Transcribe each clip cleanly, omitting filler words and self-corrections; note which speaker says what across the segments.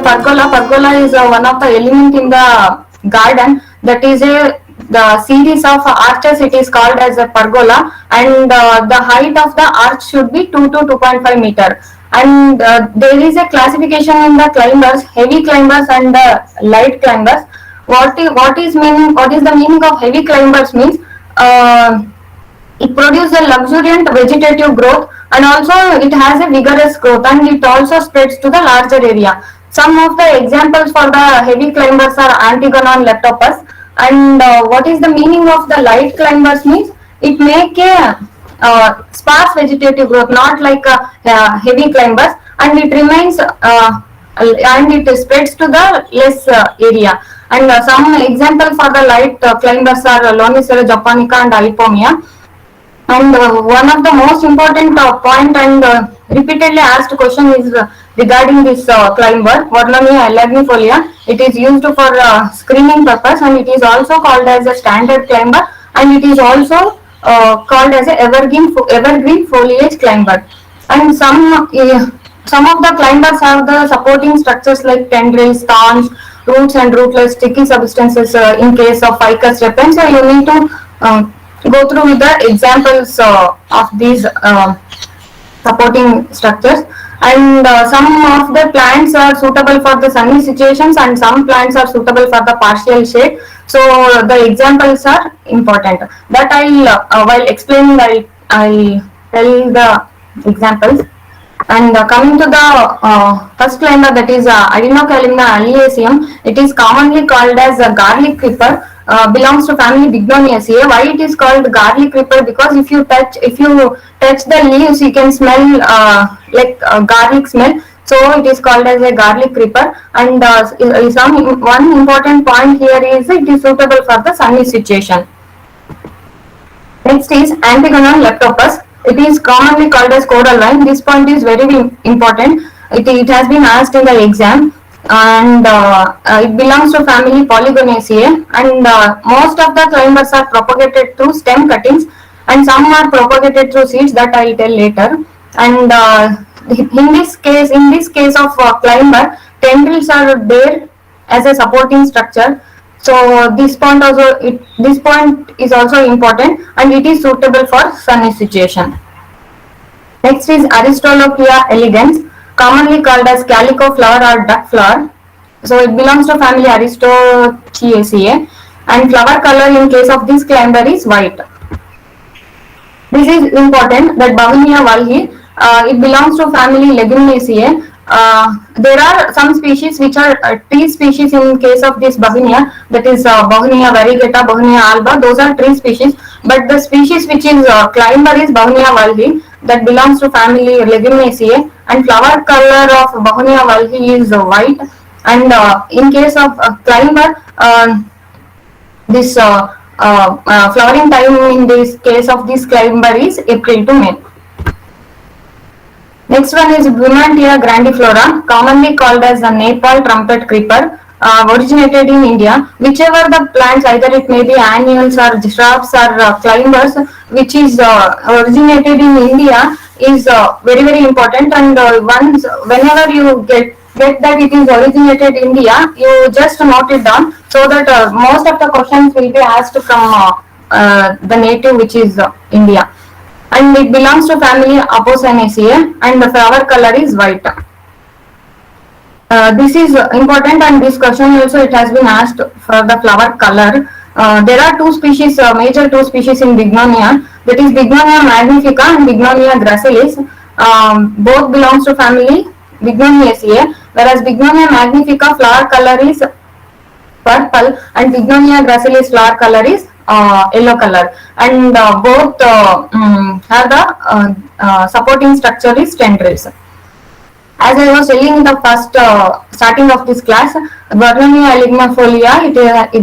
Speaker 1: pergola. Pergola is one of the element in the garden. That is the series of arches. It is called as a pergola, and the height of the arch should be 2 to 2.5 meter. And there is a classification in the climbers: heavy climbers and light climbers. What is the meaning of heavy climbers means? It produces a luxuriant vegetative growth, and also it has a vigorous growth, and it also spreads to the larger area. Some of the examples for the heavy climbers are Antigona and Leptopus. And what is the meaning of the light climbers means? It make a sparse vegetative growth, not like heavy climbers, and it remains and it spreads to the less area. And some example for the light climbers are Lonicera japonica and Alipomia. And one of the most important point and repeatedly asked question is regarding this climber, Vernonia elegnifolia. It is used for screening purpose, and it is also called as a standard climber, and it is also called as a evergreen foliage climber. And some of the climbers have the supporting structures like tendrils, thorns, roots, and rootless sticky substances in case of ficus repens. So you need to go through with the examples of these supporting structures. And some of the plants are suitable for the sunny situations, and some plants are suitable for the partial shade. So the examples are important. That I'll while explaining, I'll tell the examples. And coming to the first climber, that is Adenocalypna alliaceum. It is commonly called as a garlic creeper. Belongs to family Bignoniaceae. Why it is called garlic creeper? Because if you touch the leaves, you can smell like garlic smell. So it is called as a garlic creeper. And one important point here is it is suitable for the sunny situation. Next is Antigona leptopus. It is commonly called as coral vine. This point is very important. It has been asked in the exam. And it belongs to family Polygonaceae, and most of the climbers are propagated through stem cuttings, and some are propagated through seeds, that I will tell later. And in this case of climber, tendrils are there as a supporting structure. So this point is also important, and it is suitable for sunny situation. Next is Aristolochia elegans, commonly called as calico flower or duck flower. So it belongs to family Aristochaceae, and flower color in case of this climber is white. This is important, that Bauhinia valhi, it belongs to family Leguminaceae. There are some species which are tree species in case of this Bauhinia, that is Bauhinia variegata, Bauhinia alba. Those are tree species, but the species which is climber is Bauhinia valhi, that belongs to family Leguminaceae, and flower color of Bauhinia valhi is white. And in case of climber, this flowering time in this case of this climber is April to May. Next one is Guimantia grandiflora, commonly called as the Nepal trumpet creeper, originated in India. Whichever the plants, either it may be annuals or shrubs or climbers, which is originated in India, is very important. And whenever you get that it is originated in India, you just note it down, so that most of the questions will be asked from the native, which is India. And it belongs to family Apocynaceae, and the flower color is white. This is important, and this question also it has been asked for the flower color. There are major two species in Bignonia, that is Bignonia magnifica and Bignonia gracilis. Both belongs to family Bignoniaceae, whereas Bignonia magnifica flower color is purple, and Bignonia gracilis flower color is yellow color, and both have the supporting structure is tendrils. As I was telling in the first starting of this class, Vernonia elegnifolia,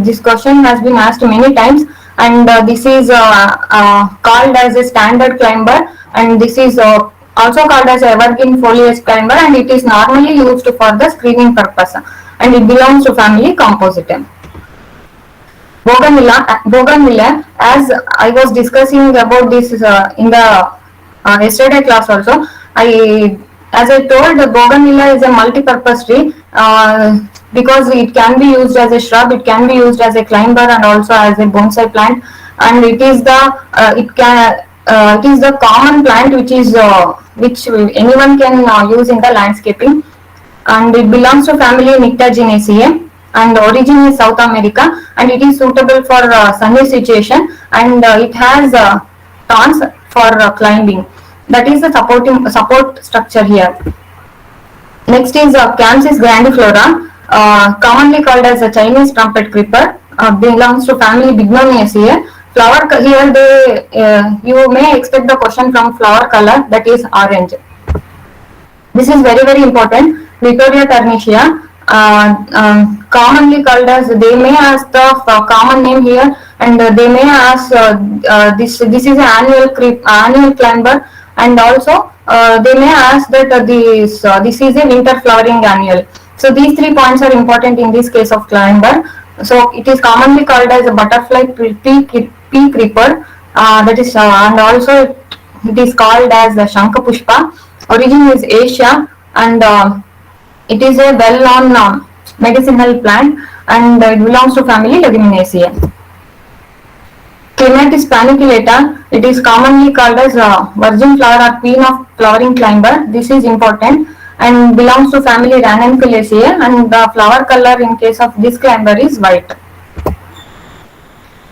Speaker 1: this question has been asked many times, and this is called as a standard climber, and this is also called as evergreen foliage climber, and it is normally used for the screening purpose, and it belongs to family Compositae. Bougainvillea, as I was discussing about this in the yesterday class also, I as I told, the bougainvillea is a multi-purpose tree because it can be used as a shrub, it can be used as a climber, and also as a bonsai plant. And it is the common plant which anyone can use in the landscaping. And it belongs to family Nyctaginaceae, and origin is South America, and it is suitable for sunny situation, and it has thorns for climbing. That is the support structure here. Next is Campsis grandiflora, commonly called as a Chinese trumpet creeper, belongs to family Bignoniaceae. Flower here you may expect the question from flower color, that is orange. This is very important. Victoria Turnisia, commonly called as, they may ask the common name here, and they may ask this is an annual climber, and also they may ask that this is a winter flowering annual. So these 3 points are important in this case of climber. So it is commonly called as a butterfly pea creeper, that is and also it is called as the Shankapushpa. Origin is Asia, and it is a well-known medicinal plant, and it belongs to family Leguminosae. Clematis paniculata, it is commonly called as virgin flower or queen of flowering climber. This is important and belongs to family Ranunculataceae, and the flower color in case of this climber is white.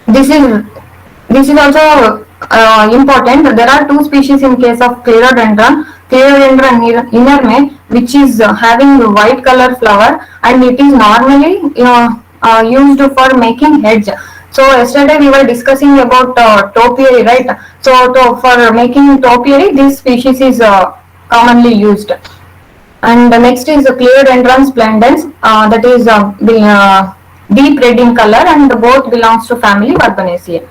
Speaker 1: This is also important. There are 2 species in case of Clerodendron. Clerodendron inerme, which is having white color flower, and it is normally used for making hedge. So yesterday we were discussing about topiary, right? So for making topiary, this species is commonly used. And the next is Clerodendron splendens, that is deep red in color, and both belongs to family Verbenaceae.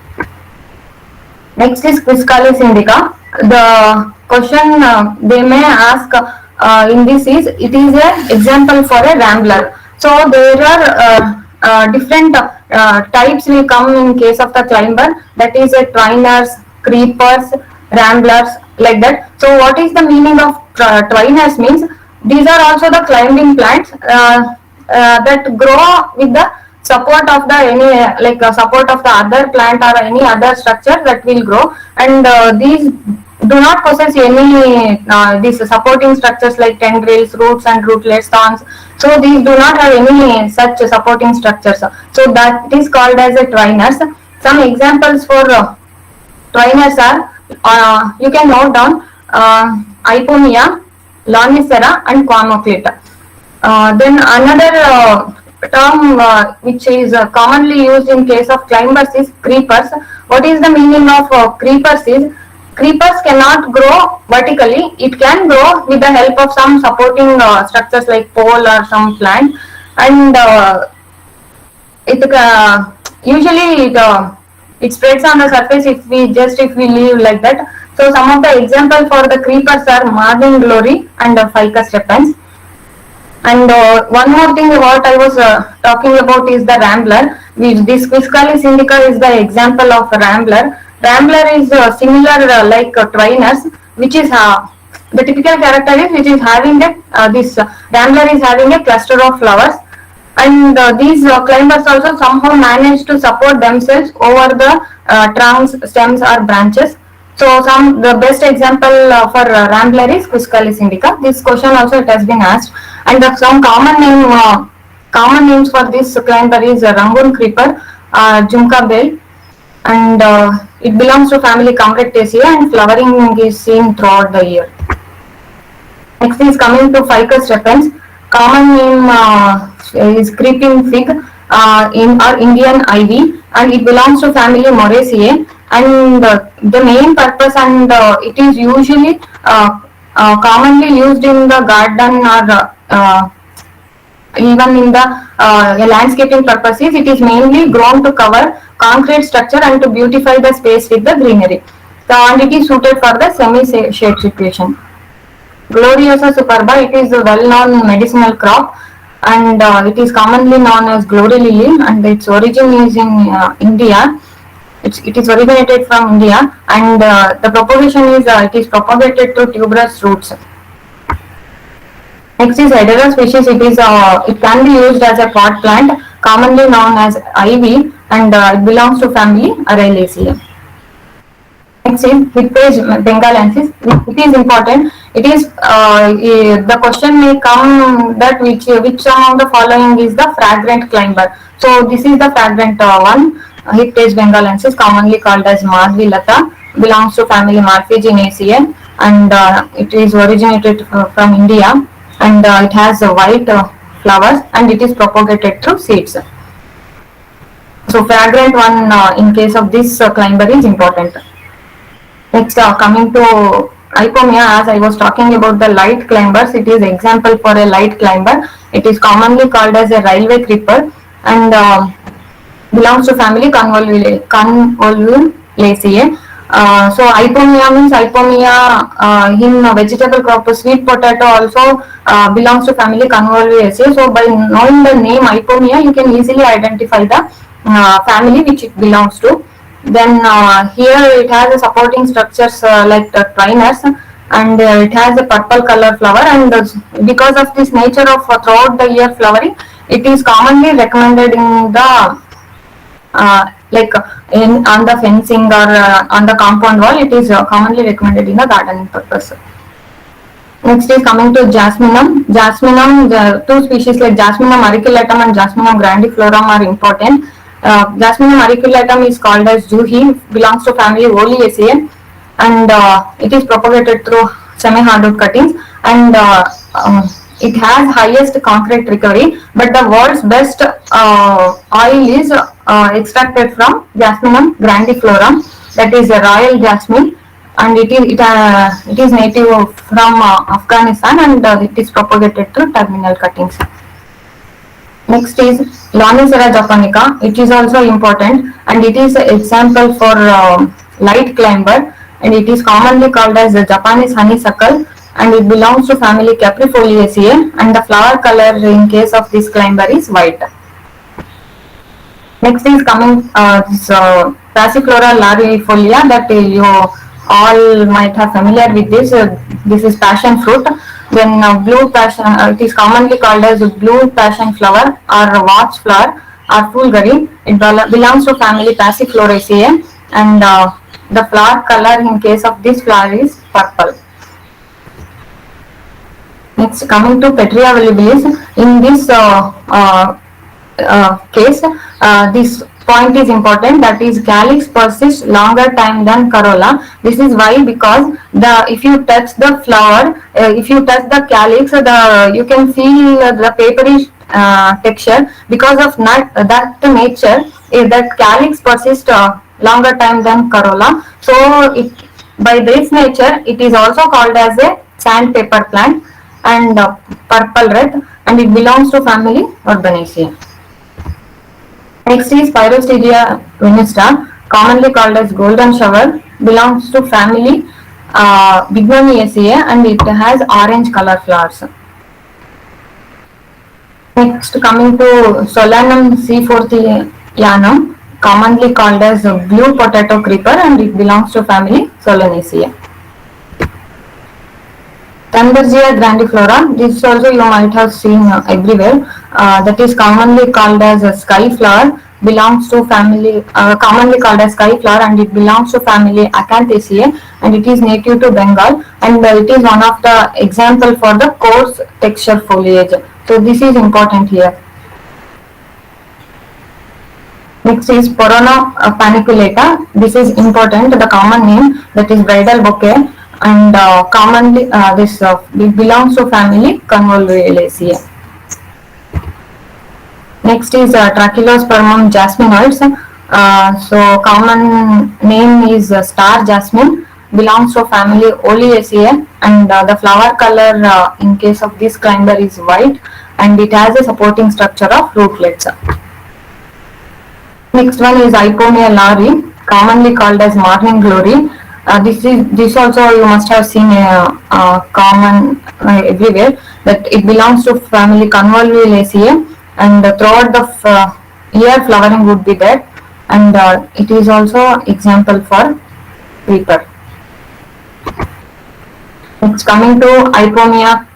Speaker 1: Next is Quiscalis indica. The question they may ask in this is, it is an example for a rambler. So there are different types will come in case of the climber, that is a twiners, creepers, ramblers, like that. So what is the meaning of twiners means? These are also the climbing plants that grow with the support of the support of the other plant or any other structure that will grow, and these do not possess any these supporting structures like tendrils, roots and rootlets, thorns. So these do not have any such supporting structures. So that is called as a twiners. Some examples for twiners are you can note down Ipomoea, Lonicera and Quamoclita. Then another term which is commonly used in case of climbers is creepers. What is the meaning of creepers is, creepers cannot grow vertically. It can grow with the help of some supporting structures like pole or some plant, and usually it spreads on the surface if we leave like that. So some of the examples for the creepers are Morning Glory and Ficus repens. And one more thing what I was talking about is the rambler. This Quiscalis indica is the example of rambler. Rambler is similar like twiners, which is the typical character is which is having a this rambler is having a cluster of flowers, and these climbers also somehow manage to support themselves over the trunks, stems or branches. So the best example for rambler is Quiscalis indica. This question also it has been asked, and some common names for this climber is Rangoon creeper, Junca bell, and it belongs to family Combrictaceae, and flowering is seen throughout the year. Next is coming to Ficus repens. Common name is creeping fig or Indian ivy, and it belongs to family Moraceae. And the main purpose, and it is usually commonly used in the garden or even in the landscaping purposes. It is mainly grown to cover concrete structure and to beautify the space with the greenery. So, and it is suited for the semi-shade situation. Gloriosa superba, it is a well-known medicinal crop, and it is commonly known as glory lily, and its origin is in India. It is originated from India, and the propagation is it is propagated to tuberous roots. Next is Hedera species. It can be used as a pot plant, commonly known as ivy, and it belongs to family Araliaceae. Next is Hippage bengalensis. It is important. It is the question may come that which among the following is the fragrant climber. So this is the fragrant one. Hippage bengalensis, commonly called as Madhvilata, belongs to family Marfiginaceae, and it is originated from India, and it has white flowers, and it is propagated through seeds. So fragrant one in case of this climber is important. Next, coming to Ipomea, as I was talking about the light climbers, it is example for a light climber. It is commonly called as a railway creeper, and belongs to family Convolvulaceae. So Ipomea means Ipomea in vegetable crop. Sweet potato also belongs to family Convolvulaceae. So by knowing the name Ipomea, you can easily identify the family which it belongs to. Then here it has a supporting structures like the twiners, and it has a purple color flower, and because of this nature of throughout the year flowering, it is commonly recommended in the like on the fencing or on the compound wall. It is commonly recommended in the gardening purpose. Next is coming to Jasminum. Jasminum, the two species like Jasminum auriculatum and Jasminum grandiflorum are important. Jasminum auriculatum is called as Juhi, belongs to family Oleaceae, and it is propagated through semi-hardwood cuttings, and it has highest concrete recovery, but the world's best oil is extracted from Jasminum grandiflorum, that is a royal jasmine, and it is native from Afghanistan, and it is propagated through terminal cuttings. Next is Lonicera japonica. It is also important, and it is an example for light climber, and it is commonly called as the Japanese honeysuckle, and it belongs to family Caprifoliaceae, and the flower color in case of this climber is white. Next is coming Passiflora larifolia, that you all might have familiar with this. This is passion fruit. Then blue passion, it is commonly called as blue passion flower or watch flower or fulgari. It belongs to family Passifloraceae, and the flower color in case of this flower is purple. Next, coming to Petrea volubilis. In this case, this point is important, that is calyx persists longer time than corolla. This is why, because if you touch the flower, if you touch the calyx, you can feel the papery texture. Because of that nature, that calyx persists longer time than corolla. So by this nature, it is also called as a sandpaper plant, and purple red, and it belongs to family Urbanaceae. Next is Pyrostegia venusta, commonly called as golden shower, belongs to family Bignoniaceae, and it has orange color flowers. Next, coming to Solanum seaforthianum, commonly called as blue potato creeper, and it belongs to family Solanaceae. Thundergia grandiflora, this also you might have seen everywhere. That is commonly called as a sky flower, belongs to family commonly called as sky flower, and it belongs to family Acanthaceae, and it is native to Bengal, and it is one of the example for the coarse texture foliage. So this is important here. Next is Porona paniculata. This is important, the common name, that is bridal bouquet, and commonly it belongs to family Convolvulaceae. Next is Trachylospermum jasminoides. So common name is star jasmine, belongs to family Oleaceae, and the flower color in case of this climber is white, and it has a supporting structure of rootlets. Next one is Ipomea lari, commonly called as morning glory. This also you must have seen common everywhere, that it belongs to family Convolvulaceae, and throughout the year flowering would be there, and it is also example for creeper. Next, coming to Ipomea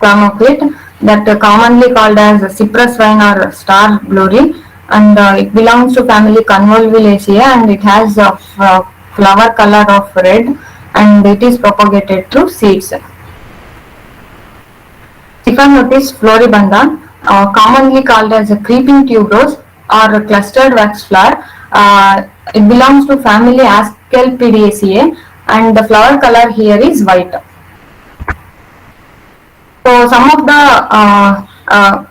Speaker 1: Spermoclete, that commonly called as cypress vine or star glory, and it belongs to family Convolvulaceae, and it has a flower color of red, and it is propagated through seeds. Stephanopis floribunda, commonly called as a creeping tuberose or a clustered wax flower. It belongs to family Asclepidaceae, and the flower color here is white. So some of the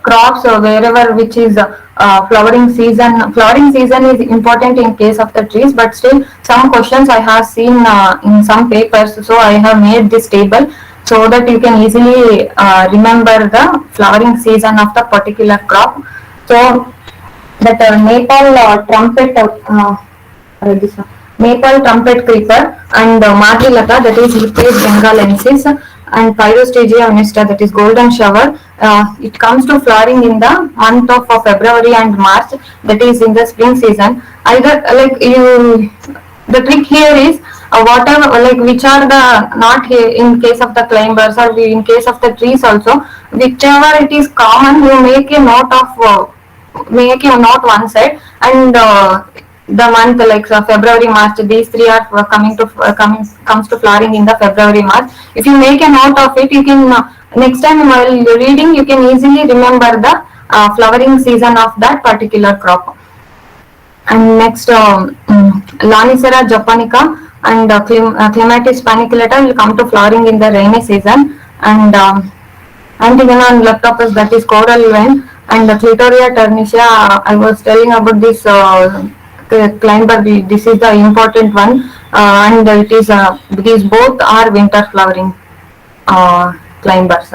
Speaker 1: crops wherever which is flowering season is important in case of the trees, but still some questions I have seen in some papers, so I have made this table so that you can easily remember the flowering season of the particular crop. So that Nepal trumpet maple trumpet creeper and Madrilata, that is Lipase bengalensis, and Pyrostegia honesta, that is golden shower. It comes to flowering in the month of February and March, that is in the spring season. Either the trick here is whatever, like which are the, not here in case of the climbers or in case of the trees also, whichever it is common, you make a note one side, and the month like February, March, these three are comes to flowering in the February, March. If you make a note of it, you can next time while reading you can easily remember the flowering season of that particular crop. And next Lonicera japonica and Clematis paniculata will come to flowering in the rainy season, and Antigona and Leptopus, that is coral vine, and the Clitoria ternitia, I was telling about this climber. This is the important one, and it is these both are winter flowering climbers.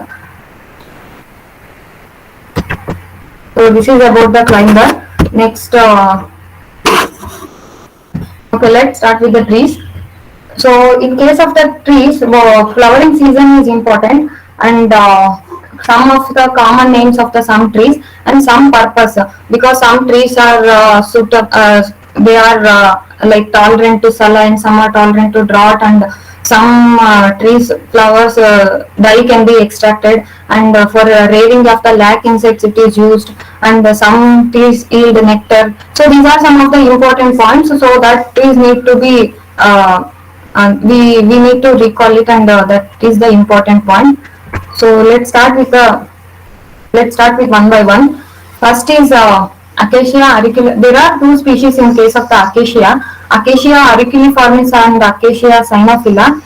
Speaker 1: So this is about the climber. Next, okay, let's start with the trees. So in case of the trees, flowering season is important, and some of the common names of the some trees and some purpose, because some trees are they are like tolerant to saline, some are tolerant to drought, and some trees flowers dye can be extracted, and for rearing of the lac insects it is used, and some trees yield nectar. So these are some of the important points, so that trees need to be we need to recall it, and that is the important point. So let's start with one by one. First is Acacia auricula. There are two species in case of the Acacia auriculaformis and Acacia cynophila.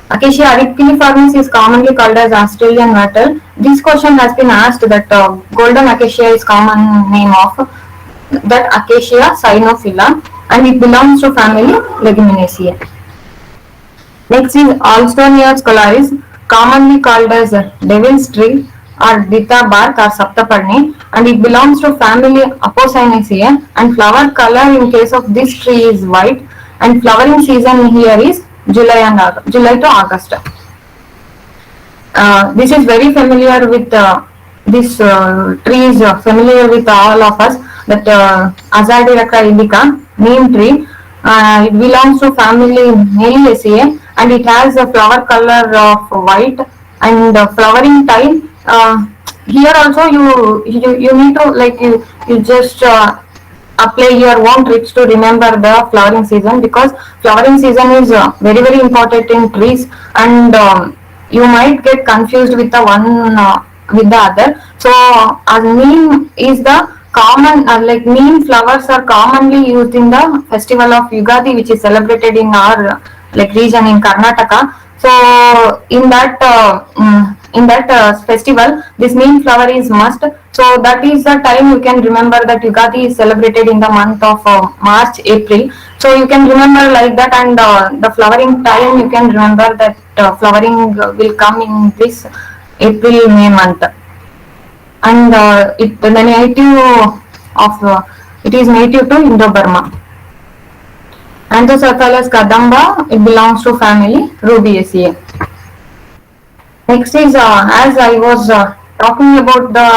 Speaker 1: Acacia auriculaformis is commonly called as Australian wattle. This question has been asked, that golden acacia is common name of that Acacia cynophila, and it belongs to family Leguminosae. Next is Alstonia scolaris, commonly called as devil's tree or Dita bark or Saptaparni, and it belongs to family Apocynaceae, and flower color in case of this tree is white, and flowering season here is July to August. This is very familiar with this tree is familiar with all of us, that Azadirachta indica, neem tree. It belongs to family Meliaceae, and it has a flower color of white, and flowering time. Here also you need to, like, you just apply your own tricks to remember the flowering season, because flowering season is very important in trees, and you might get confused with the one with the other. So neem is the common, like neem flowers are commonly used in the festival of Yugadi, which is celebrated in our like region in Karnataka. So in that festival, this neem flower is must. So that is the time you can remember that Yugadi is celebrated in the month of March, April. So you can remember like that, and the flowering time you can remember that flowering will come in this April, May month. And the native of it is native to Indo-Burma. Anthocercales cadamba, it belongs to family Rubiaceae. Next is as I was talking about the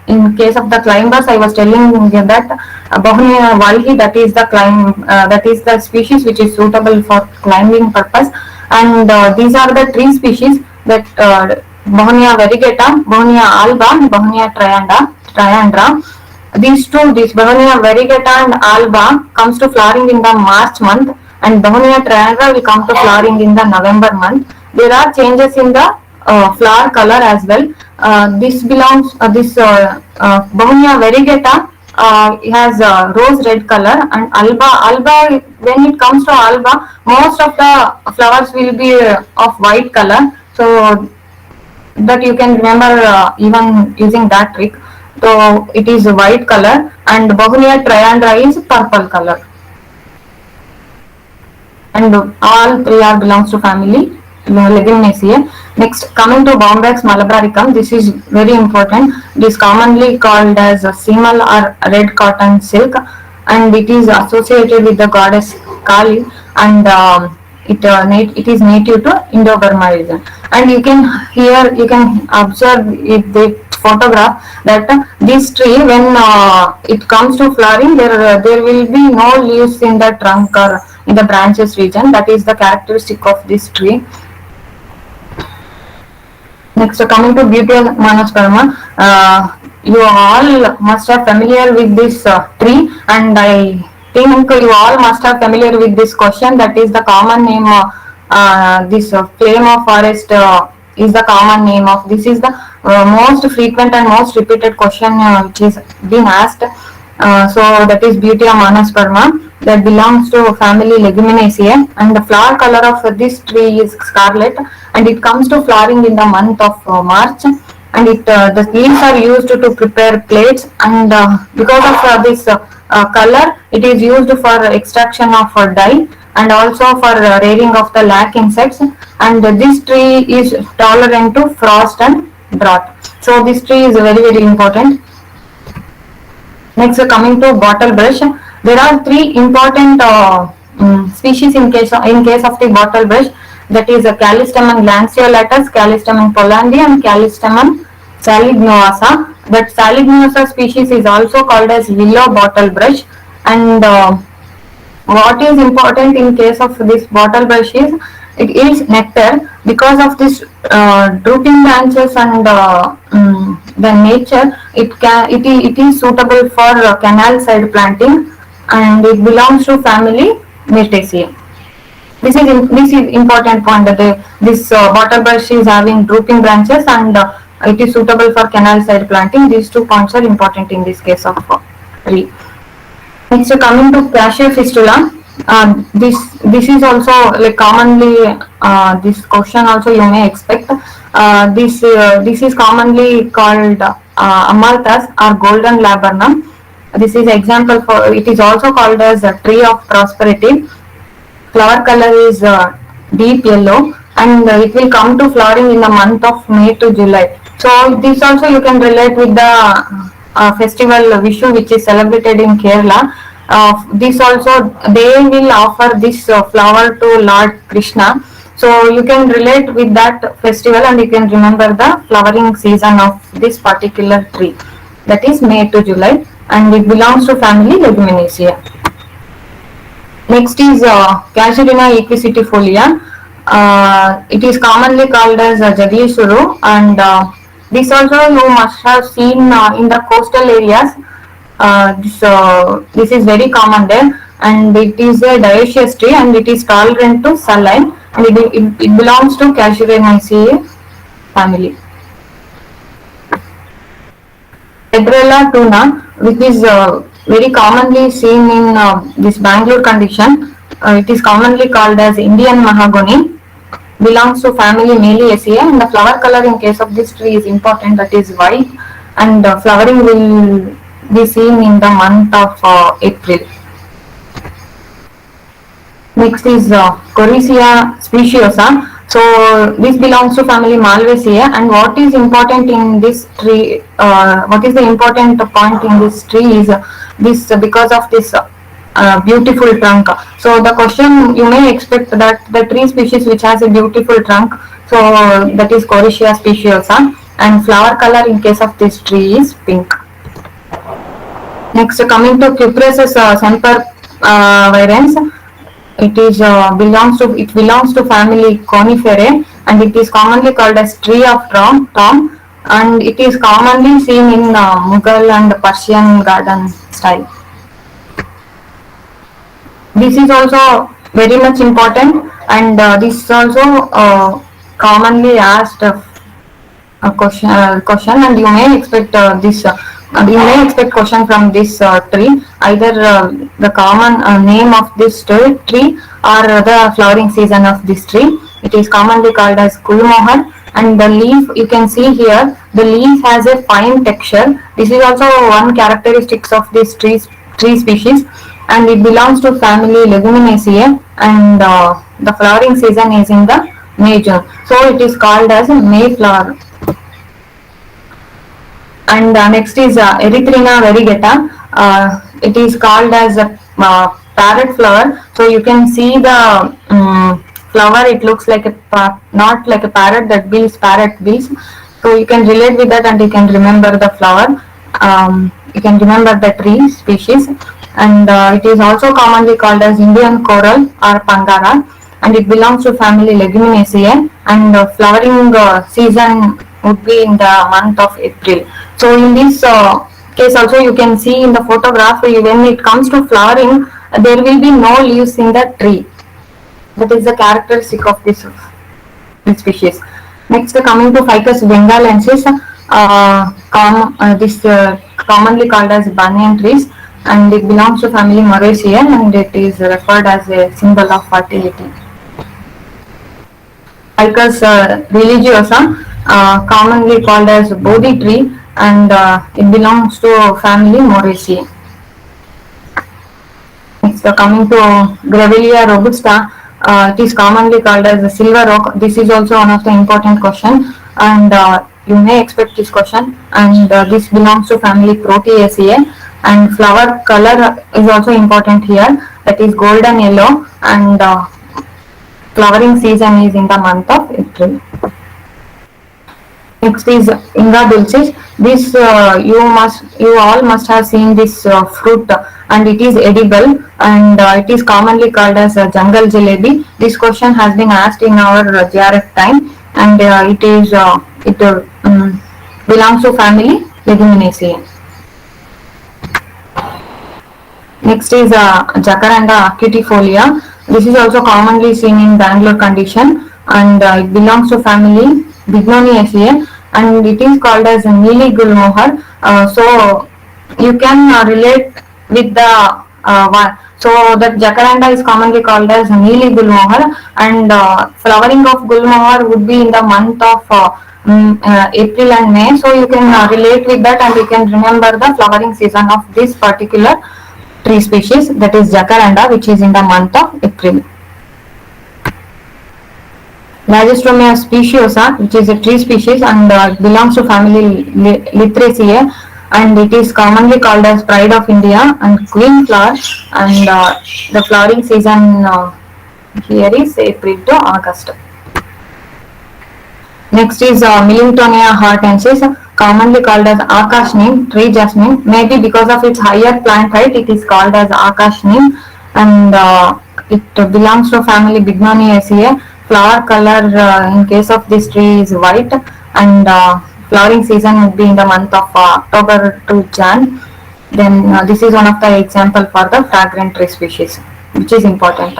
Speaker 1: in case of the climbers, I was telling that Bahunia valhi, that is the species which is suitable for climbing purpose, and these are the tree species that Begonia variegata, Begonia alba, and Begonia triandra. This Begonia variegata and alba comes to flowering in the March month, and Begonia triandra will come to flowering in the November month. There are changes in the flower color as well. This Begonia variegata has a rose red color, and alba, when it comes to alba, most of the flowers will be of white color, so that you can remember even using that trick. So it is white color, and Begonia triandra is purple color, and all three are belongs to family Leguminaceae. Next, coming to Bombyx malabaricum, this is very important. It is commonly called as a semal or red cotton silk, and it is associated with the goddess Kali, and it is native to Indo-Burma region. And you can observe if the photograph that this tree, when it comes to flowering, there will be no leaves in the trunk or in the branches region. That is the characteristic of this tree. Next, coming to Butea monosperma, you all must have familiar with this tree, and I think you all must have familiar with this question. That is the common name. This flame of forest is the common name of. This is the most frequent and most repeated question which is being asked. So that is Butea monosperma, that belongs to family Leguminaceae, and the flower color of this tree is scarlet, and it comes to flowering in the month of March, and the leaves are used to prepare plates, and because of this color, it is used for extraction of dye, and also for rearing of the lac insects, and this tree is tolerant to frost and drought. So this tree is very important. Next, coming to bottle brush, there are three important species in case of the bottle brush. That is Callistemon lanceolatus, Callistemon pollandi, and Callistemon salignosa. That salignosa species is also called as willow bottle brush. And what is important in case of this bottle brush is it is nectar. Because of this drooping branches and the nature, it is suitable for canal side planting, and it belongs to family Myrtaceae. This is important point, that this bottle brush is having drooping branches, and it is suitable for canal side planting. These 2 points are important in this case of tree. Next, coming to cassia fistula, this is also like commonly this question also you may expect. This is commonly called amalthus or golden laburnum. This is example for. It is also called as a tree of prosperity. Flower color is deep yellow, and it will come to flowering in the month of May to July. So this also you can relate with the festival Vishu, which is celebrated in Kerala. This also they will offer this flower to Lord Krishna. So you can relate with that festival, and you can remember the flowering season of this particular tree. That is May to July, and it belongs to family Leguminaceae. Next is Casuarina equisetifolia. It is commonly called as Jagishuru, and this also you must have seen in the coastal areas. This is very common there, and it is a dioecious tree, and it is tolerant to saline, and it belongs to Casuarinaceae family. Pedrella tuna, which is very commonly seen in this Bangalore condition. It is commonly called as Indian mahogany, belongs to family Meliaceae, and the flower color in case of this tree is important, that is white, and flowering will be seen in the month of April. Next is Corycia speciosa. So this belongs to family Malvaceae, and what is important in this tree, what is the important point in this tree is this because of this beautiful trunk. So the question you may expect that the tree species which has a beautiful trunk, so that is Corycia speciosa, and flower color in case of this tree is pink. Next, coming to Cupressus sempervirens, it belongs to family Coniferae, and it is commonly called as tree of Tom, and it is commonly seen in Mughal and Persian garden style. This is also very much important, and this is also commonly asked question, and you may expect you may expect question from this tree, either the common name of this tree or the flowering season of this tree. It is commonly called as Gulmohar, and the leaf, you can see here, the leaf has a fine texture. This is also one characteristics of this tree species, and it belongs to family Leguminosae, and the flowering season is in the May June. So it is called as Mayflower. And next is Erythrina variegata. It is called as a parrot flower. So you can see the flower. It looks like a not like a parrot that builds parrot bills. So you can relate with that, and you can remember the flower. You can remember the tree species, and it is also commonly called as Indian coral or Pangara, and it belongs to family Leguminosae, and flowering season would be in the month of April. So in this case also, you can see in the photograph, when it comes to flowering, there will be no leaves in the tree. That is the characteristic of this species. Next, coming to Ficus bengalensis, this commonly called as banyan trees, and it belongs to family Moraceae, and it is referred as a symbol of fertility. Ficus religiosa, commonly called as Bodhi tree, and it belongs to family Moraceae. Next, coming to Grevillea robusta, it is commonly called as the silver oak. This is also one of the important question, and you may expect this question, and this belongs to family Proteaceae, and flower color is also important here, that is golden yellow, and flowering season is in the month of April. Next is Inga dulcis. This you all must have seen this fruit, and it is edible, and it is commonly called as jungle jalebi. This question has been asked in our JRF time, and it belongs to family Leguminosae. Next is Jacaranda acutifolia. This is also commonly seen in Bangalore condition, and it belongs to family Bignoniaceae, and it is called as Neeli Gulmohar. So you can relate with the one. So that Jacaranda is commonly called as Neeli Gulmohar, and flowering of Gulmohar would be in the month of April and May. So you can relate with that, and you can remember the flowering season of this particular tree species, that is Jacaranda, which is in the month of April. Lagestromia speciosa, which is a tree species, and belongs to family Lythraceae, and it is commonly called as pride of India and queen flower, and the flowering season here is April to August. Next is Millingtonia hortensis, commonly called as Akash neem, tree jasmine. Maybe because of its higher plant height, it is called as Akash neem, and it belongs to family Bignoniaceae. Flower color in case of this tree is white, and flowering season would be in the month of October to Jan. Then this is one of the example for the fragrant tree species, which is important.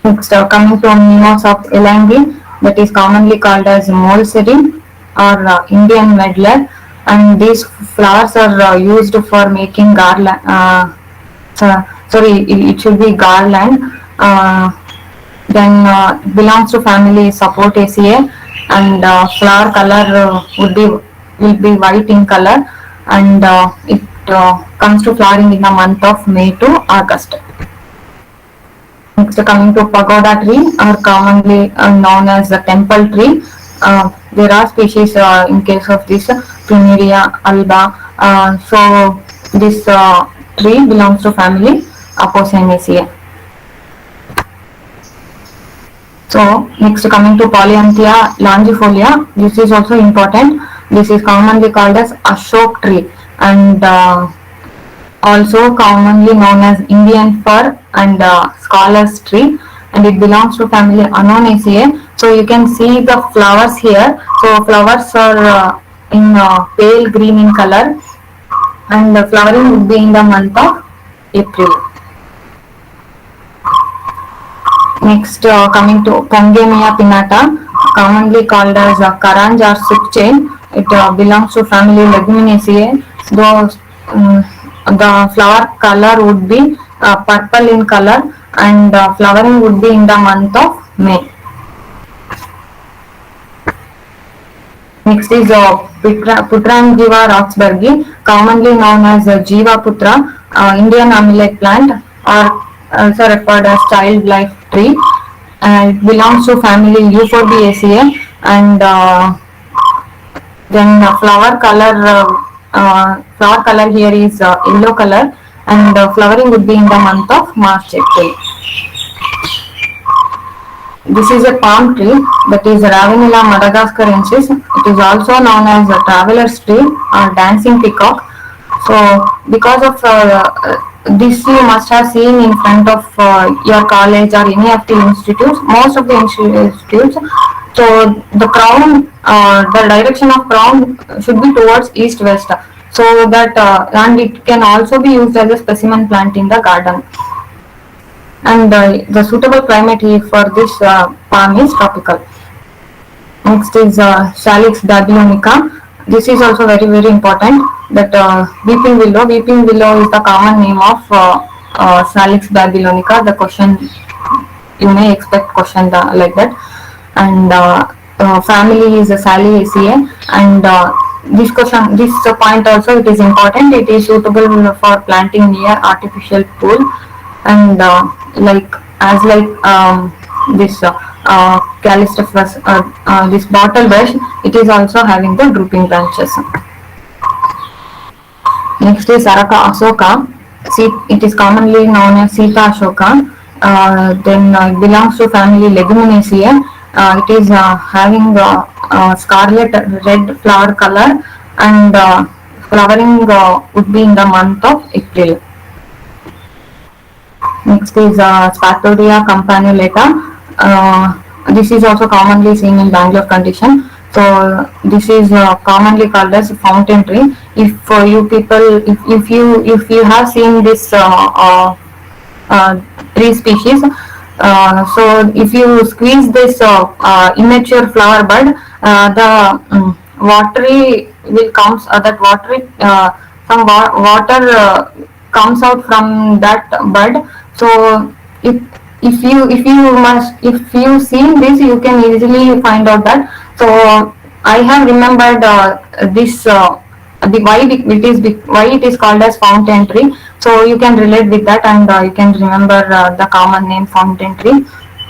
Speaker 1: Next, coming to Nemours of Elangi, that is commonly called as Moleseri or Indian medlar, and these flowers are used for making garland. Sorry, it should be garland. Then it belongs to family Sapotaceae, and flower color will be white in color, and it comes to flowering in the month of May to August. Next, coming to pagoda tree, or commonly known as the temple tree. There are species in case of this Plumeria alba. So this tree belongs to family Apocynaceae. So next, coming to Polyanthia longifolia, this is also important. This is commonly called as Ashok tree, and also commonly known as Indian fir and scholar's tree. and it belongs to family Anonaceae. So you can see the flowers here. So flowers are in pale green in color, and the flowering would be in the month of April. Next, coming to Pongamia pinnata, commonly called as Karanj or soup chain. It belongs to family Leguminaceae. Those, the flower color would be purple in color, and flowering would be in the month of May. Next is Putrangiva roxburghi, commonly known as Jiva Putra, Indian amulet plant, or also referred as child life tree. It belongs to family Euphorbiaceae, and then flower color here is yellow color, and flowering would be in the month of March, April. This is a palm tree, that is Ravenilla madagascarensis. It is also known as a traveler's tree or dancing peacock. So because of this, you must have seen in front of your college or any of the institutes, most of the institutes. So the crown, the direction of crown should be towards east-west. So that and it can also be used as a specimen plant in the garden. And the suitable climate for this palm is tropical. Next is Salix babylonica. This is also very important. That weeping willow. Weeping willow is the common name of Salix babylonica. The question, you may expect question like that. And family is Saliaceae. And this point also, it is important. It is suitable for planting near artificial pool, and this Callistophus, this bottle brush, it is also having the drooping branches. Next is Araka Asoka. It is commonly known as Sita Ashoka. Then it belongs to family Leguminaceae. It is having scarlet red flower color, and flowering would be in the month of April. Next is Spathodia campanulata. This is also commonly seen in Bangalore condition. So this is commonly called as fountain tree. If if you have seen this tree species, so if you squeeze this immature flower bud, the watery will comes that watery some water comes out from that bud. So if you seen this, you can easily find out that. So I have remembered this why it is called as fountain tree. So you can relate with that, and you can remember the common name fountain tree.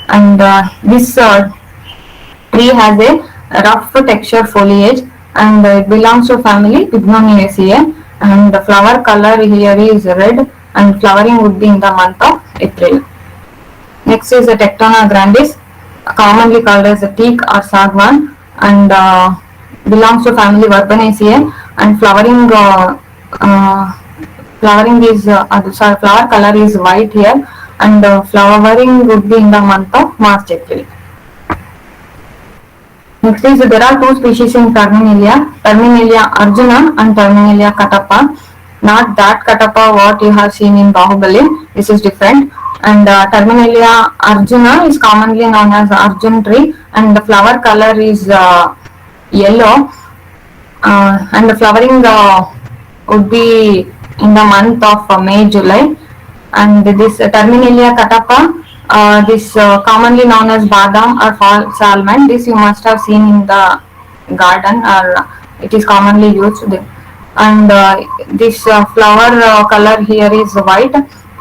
Speaker 1: And this tree has a rough texture foliage, and it belongs to family Pygmaliaceae, and the flower color here is red, and flowering would be in the month of April. Next is the Tectona grandis, commonly called as the teak or sagwan, and belongs to family Verbenaceae, and flowering is flower color is white here, and flowering would be in the month of March, April. Next is there are two species in Terminalia arjuna and Terminalia katapa. Not that katapa what you have seen in Bahubali. This is different. And Terminalia arjuna is commonly known as Arjun tree, and the flower color is yellow, and the flowering would be in the month of May, July. And this Terminalia katapa, this commonly known as badam or false almond. This you must have seen in the garden, or it is commonly used. And this flower color here is white,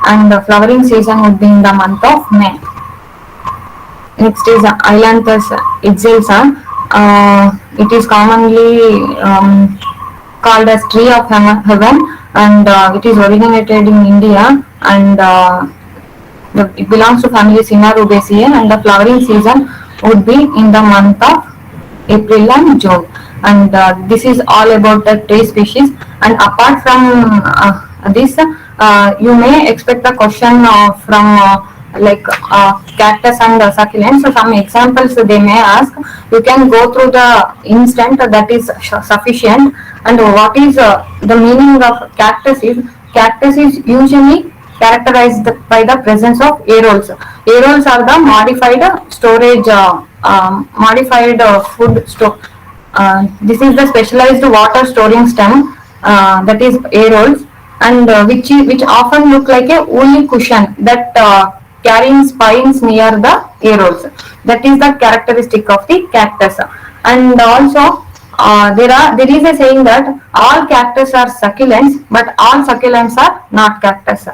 Speaker 1: and the flowering season would be in the month of May. Next is Ailanthus excelsa. It is commonly called as tree of heaven, and it is originated in India, and it belongs to family Cinnarubaceae, and the flowering season would be in the month of April and June. And this is all about the tree species. And apart from this, you may expect a question from like cactus and succulents. So some examples they may ask. You can go through the instant that is sufficient. And what is the meaning of cactus is, cactus is usually characterized by the presence of aerols. Aerols are the modified storage, modified food store. This is the specialized water storing stem, that is aerols, and which often look like a woolly cushion that carrying spines near the aerols. That is the characteristic of the cactus. And also there is a saying that all cactus are succulents, but all succulents are not cactus.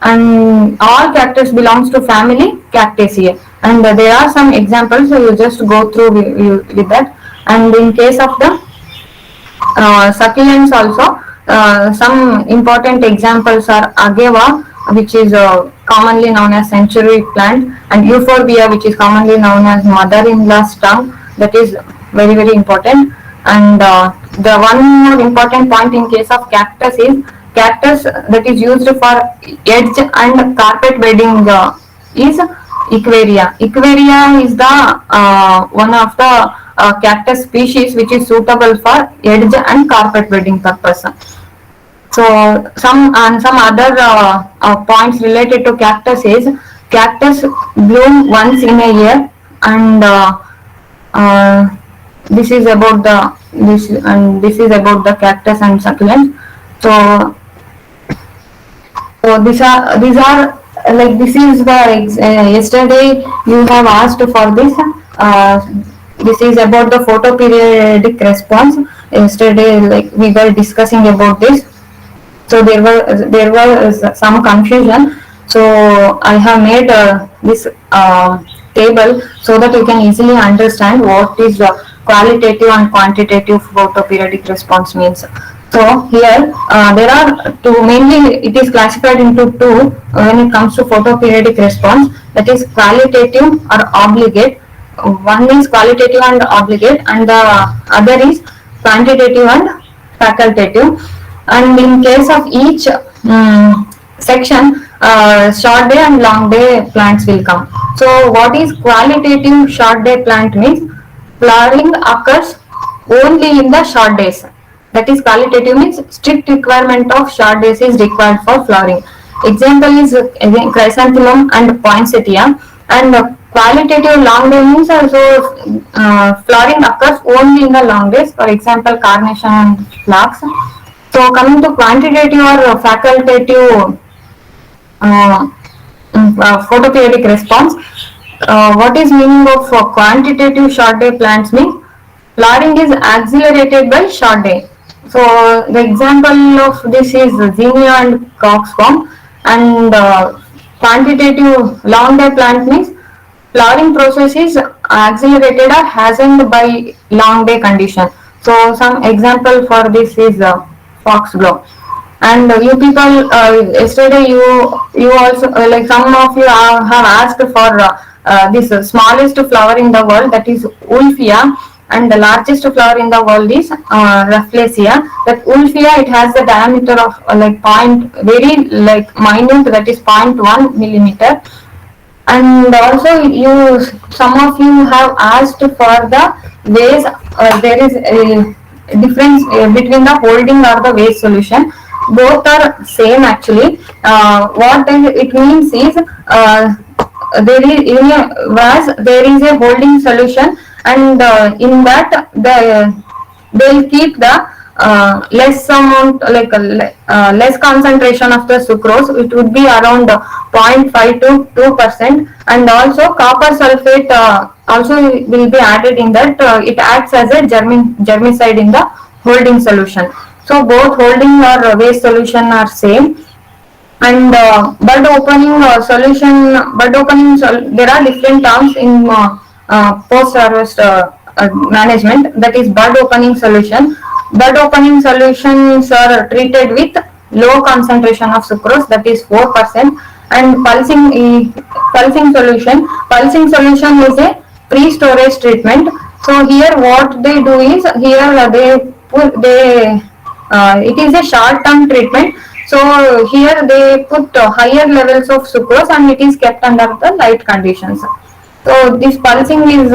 Speaker 1: And all cactus belongs to family Cactaceae. And there are some examples, so you just go through with that. And in case of the succulents also, some important examples are agave, which is commonly known as century plant, and euphorbia, which is commonly known as mother-in-law's tongue. That is very, very important. And the one more important point in case of cactus is, cactus that is used for edge and carpet bedding is Equaria. Equaria is the one of the cactus species which is suitable for edge and carpet bedding purpose. So some other points related to cactus is, cactus bloom once in a year, and this is about the cactus and succulents. So these are like, this is the yesterday you have asked for this. This is about the photoperiodic response. Yesterday, like, we were discussing about this. So there was some confusion. So I have made this table so that you can easily understand what is qualitative and quantitative photoperiodic response means. So here there are two, mainly it is classified into two when it comes to photoperiodic response, that is qualitative or obligate. One is qualitative and obligate, and the other is quantitative and facultative. And in case of each section, short day and long day plants will come. So what is qualitative short day plant means? Flowering occurs only in the short days. That is, qualitative means strict requirement of short days is required for flowering. Example is again chrysanthemum and poinsettia. And qualitative long day means also flowering occurs only in the long days. For example, carnation and phlox. So coming to quantitative or facultative photoperiodic response, what is meaning of quantitative short day plants means? Flowering is accelerated by short day. So the example of this is zinnia and coxcomb. And quantitative long day plant means flowering process is accelerated or hastened by long day condition. So some example for this is foxglove. And you people, yesterday you also like, some of you have asked for this smallest flower in the world, that is Wolffia, and the largest flower in the world is Rafflesia. That Wolffia, it has the diameter of like very like minute, that is 0.1 millimeter. And also some of you have asked for the ways, there is a difference between the holding or the waste solution. Both are same actually. What it means is, there is in a vase there is a holding solution, and in that they'll keep the less amount, like less concentration of the sucrose. It would be around 0.5 to 2%, and also copper sulfate also will be added in that. It acts as a germicide in the holding solution. So both holding or waste solution are same. And bud opening solution, there are different terms in post harvest management. That is bud opening solution. Bud opening solutions are treated with low concentration of sucrose, that is 4%. And pulsing solution is a pre-storage treatment. So here what they do is, here it is a short-term treatment. So here they put higher levels of sucrose and it is kept under the light conditions. So this pulsing is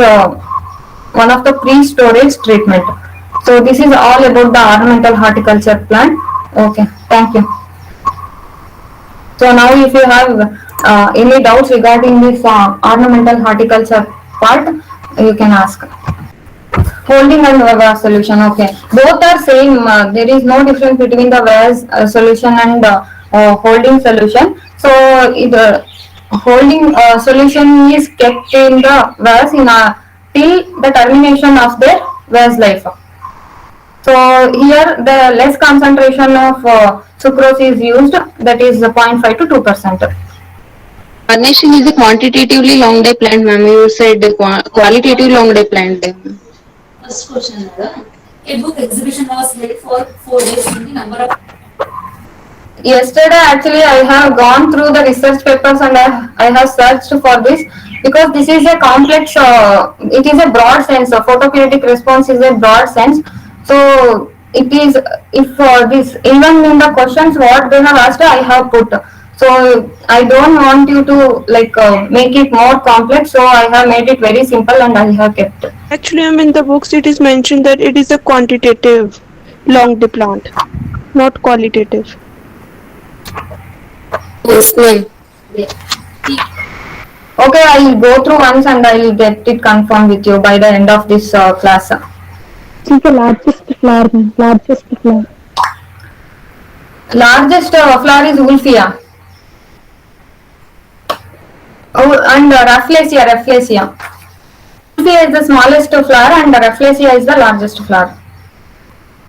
Speaker 1: one of the pre-storage treatment. So this is all about the ornamental horticulture plant. Okay, thank you. So now if you have any doubts regarding this ornamental horticulture part, you can ask. Holding and vase solution, okay. Both are same. There is no difference between the vase solution and holding solution. So the holding solution is kept in the vase in till the termination of their vase life. So here the less concentration of sucrose is used, that is 0.5 to 2%.
Speaker 2: Carnation is a quantitatively long day plant, ma'am. You said qualitative long day plant.
Speaker 3: First question is a book exhibition was held for 4 days in the number of.
Speaker 1: Yesterday actually I have gone through the research papers and I have searched for this because this is a complex, it is a broad sense, photokinetic response is a broad sense. So it is, if this, even in the questions what they have asked I have put. So I don't want you to like make it more complex, so I have made it very simple and I have kept.
Speaker 4: Actually, in the books it is mentioned that it is a quantitative long day plant, not qualitative.
Speaker 2: Yes, ma'am.
Speaker 1: Okay, I will go through once and I will get it confirmed with you by the end of this class.
Speaker 4: It is the largest flower, largest flower.
Speaker 1: Largest flower is Wolffia. Oh, and Rafflesia. Wolffia is the smallest flower and Rafflesia is the largest flower.